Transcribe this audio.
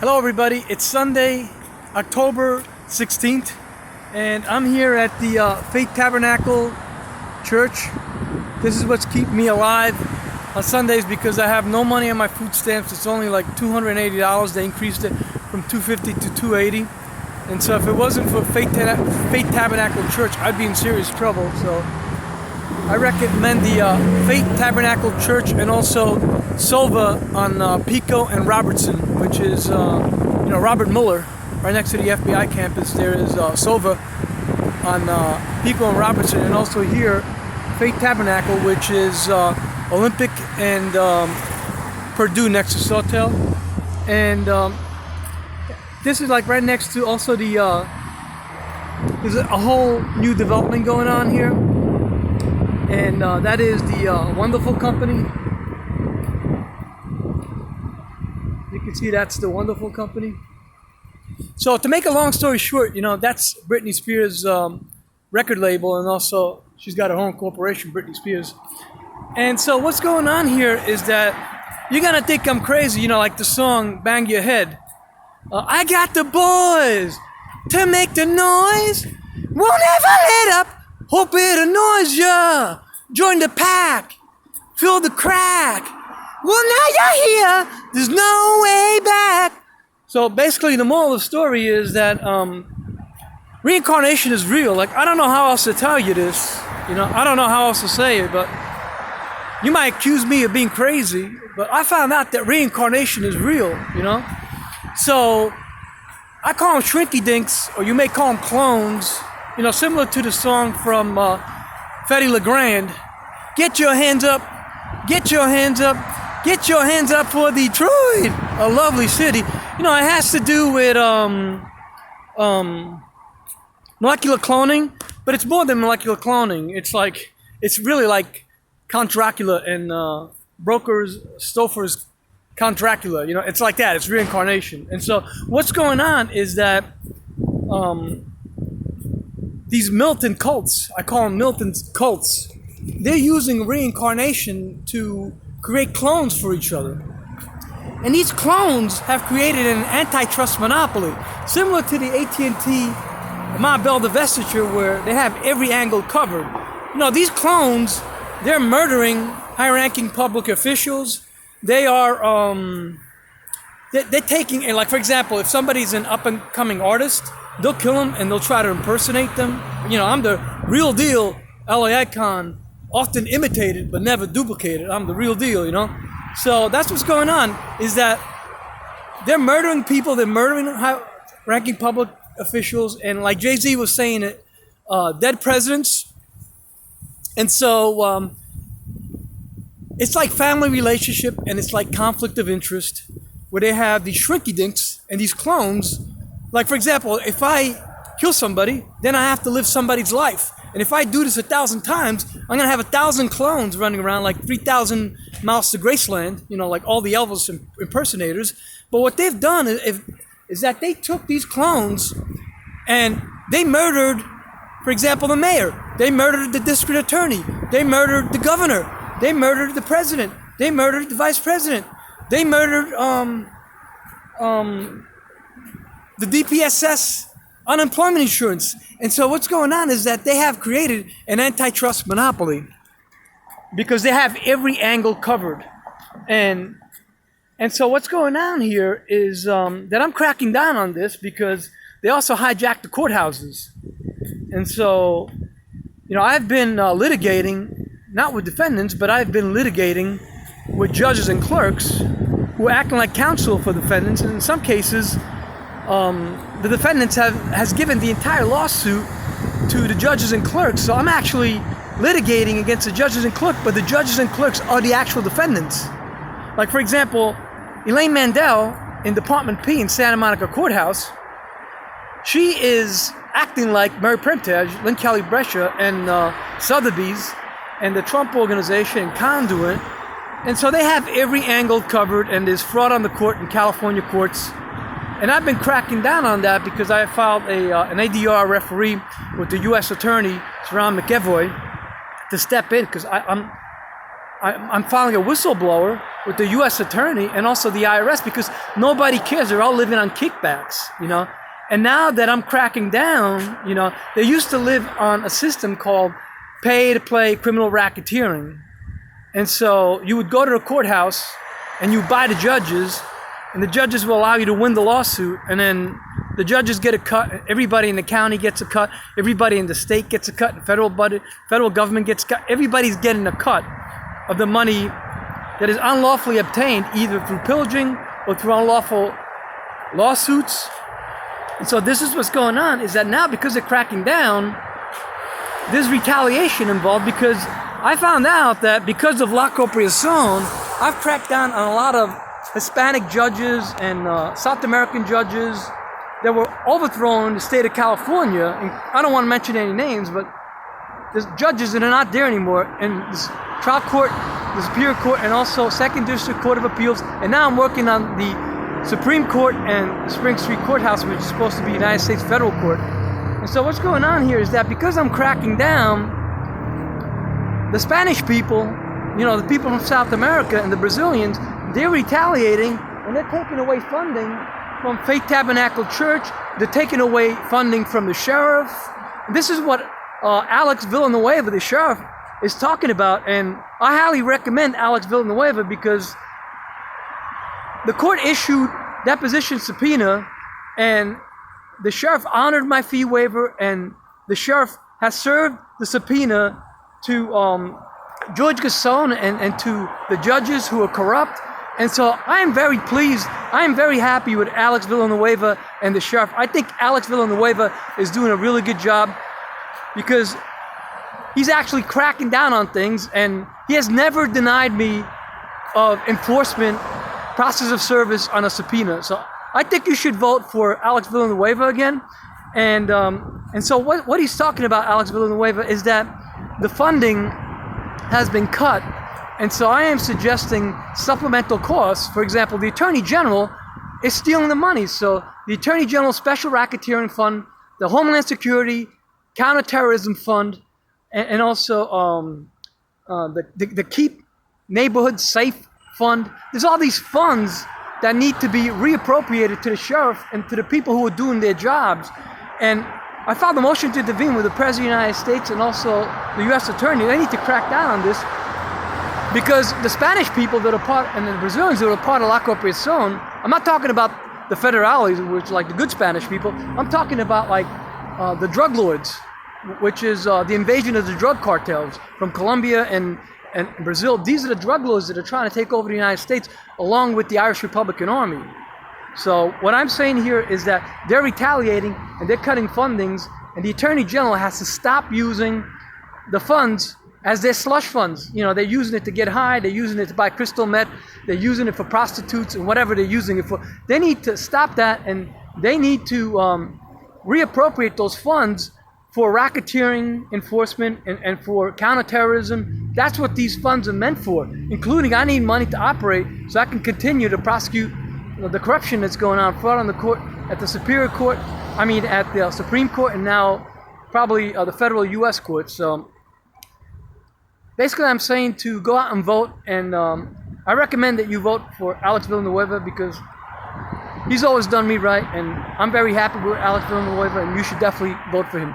Hello everybody, it's Sunday, October 16th, and I'm here at the Faith Tabernacle Church. This is what's keeping me alive on Sundays because I have no money on my food stamps. It's only like $280. They increased it from $250 to $280. And so if it wasn't for Faith Tabernacle Church, I'd be in serious trouble. So I recommend the Faith Tabernacle Church and also Sova on Pico and Robertson, which is, Robert Mueller, right next to the FBI campus. There is Sova on Pico and Robertson, and also here, Faith Tabernacle, which is Olympic and Purdue next to Sawtell. And this is like right next to also the, there's a whole new development going on here. And that is the Wonderful Company. You can see that's the Wonderful Company. So to make a long story short, that's Britney Spears' record label, and also she's got her own corporation, Britney Spears. And so what's going on here is that you're gonna think I'm crazy, like the song Bang Your Head. I got the boys to make the noise, won't ever let up, hope it annoys ya. Join the pack, fill the crack. Well, now you're here, there's no way back. So basically the moral of the story is that reincarnation is real. Like, I don't know how else to tell you this. I don't know how else to say it, but you might accuse me of being crazy, but I found out that reincarnation is real, So I call them shrinky dinks, or you may call them clones, similar to the song from Fetty LeGrand. Get your hands up, get your hands up, get your hands up for Detroit, a lovely city. It has to do with molecular cloning, but it's more than molecular cloning. It's really like Count Dracula and Stouffer's Count Dracula. It's like that. It's reincarnation. And so what's going on is that these militant cults, I call them militant cults, they're using reincarnation to create clones for each other. And these clones have created an antitrust monopoly, similar to the AT&T Mont Bell divestiture, where they have every angle covered. These clones, they're murdering high-ranking public officials. They are, they're taking, like for example, if somebody's an up-and-coming artist, they'll kill them and they'll try to impersonate them. I'm the real deal LAICON, often imitated but never duplicated. I'm the real deal, So that's what's going on, is that they're murdering people, they're murdering high-ranking public officials, and like Jay-Z was saying it, dead presidents. And so it's like family relationship, and it's like conflict of interest, where they have these shrinky dinks and these clones. Like for example, if I kill somebody, then I have to live somebody's life. And if I do this 1,000 times, I'm gonna have 1,000 clones running around, like 3,000 miles to Graceland, like all the Elvis impersonators. But what they've done is that they took these clones and they murdered, for example, the mayor. They murdered the district attorney. They murdered the governor. They murdered the president. They murdered the vice president. They murdered the DPSS unemployment insurance. And so what's going on is that they have created an antitrust monopoly because they have every angle covered. And so what's going on here is that I'm cracking down on this because they also hijacked the courthouses. And so, I've been litigating, not with defendants, but I've been litigating with judges and clerks who are acting like counsel for defendants. And in some cases, the defendants has given the entire lawsuit to the judges and clerks. So I'm actually litigating against the judges and clerks, but the judges and clerks are the actual defendants. Like for example, Elaine Mandel in Department P in Santa Monica Courthouse, she is acting like Mary Premtage, Lynn Kelly Brescia, and Sotheby's, and the Trump Organization, and Conduit. And so they have every angle covered, and there's fraud on the court in California courts. And I've been cracking down on that because I filed an ADR referee with the U.S. Attorney, Ron McEvoy, to step in, because I'm filing a whistleblower with the U.S. Attorney and also the IRS because nobody cares. They're all living on kickbacks, you know. And now that I'm cracking down, you know, they used to live on a system called pay-to-play criminal racketeering. And so you would go to the courthouse and you buy the judges, and the judges will allow you to win the lawsuit, and then the judges get a cut, everybody in the county gets a cut, everybody in the state gets a cut, the federal government gets a cut, everybody's getting a cut of the money that is unlawfully obtained either through pillaging or through unlawful lawsuits. And so this is what's going on, is that now because they're cracking down, there's retaliation involved because I found out that because of la cooperación, I've cracked down on a lot of Hispanic judges and South American judges that were overthrown in the state of California. And I don't want to mention any names, but there's judges that are not there anymore. And this trial court, the Superior Court, and also Second District Court of Appeals. And now I'm working on the Supreme Court and the Spring Street Courthouse, which is supposed to be United States Federal Court. And so what's going on here is that because I'm cracking down, the Spanish people, you know, the people from South America and the Brazilians, they're retaliating and they're taking away funding from Faith Tabernacle Church. They're taking away funding from the sheriff. This is what Alex Villanueva, the sheriff, is talking about. And I highly recommend Alex Villanueva because the court issued deposition subpoena and the sheriff honored my fee waiver, and the sheriff has served the subpoena to George GASCÓN and to the judges who are corrupt. And so I am very pleased. I am very happy with Alex Villanueva and the sheriff. I think Alex Villanueva is doing a really good job because he's actually cracking down on things, and he has never denied me of enforcement, process of service on a subpoena. So I think you should vote for Alex Villanueva again. And so what he's talking about, Alex Villanueva, is that the funding has been cut. And so I am suggesting supplemental costs. For example, the Attorney General is stealing the money. So the Attorney General Special Racketeering Fund, the Homeland Security Counterterrorism Fund, and also the Keep Neighborhoods Safe Fund. There's all these funds that need to be reappropriated to the sheriff and to the people who are doing their jobs. And I filed a motion to intervene with the President of the United States and also the U.S. Attorney. They need to crack down on this because the Spanish people that are part, and the Brazilians that are part of la cooperación, I'm not talking about the federales, which are like the good Spanish people. I'm talking about like the drug lords, which is the invasion of the drug cartels from Colombia and Brazil. These are the drug lords that are trying to take over the United States along with the Irish Republican Army. So what I'm saying here is that they're retaliating and they're cutting fundings, and the Attorney General has to stop using the funds as their slush funds. You know, they're using it to get high, they're using it to buy crystal meth, they're using it for prostitutes and whatever they're using it for. They need to stop that, and they need to reappropriate those funds for racketeering enforcement and for counterterrorism. That's what these funds are meant for, including I need money to operate so I can continue to prosecute the corruption that's going on, fraud on the court, at the Superior Court, at the Supreme Court, and now probably the federal U.S. court. So basically I'm saying to go out and vote, and I recommend that you vote for Alex Villanueva because he's always done me right, and I'm very happy with Alex Villanueva, and you should definitely vote for him.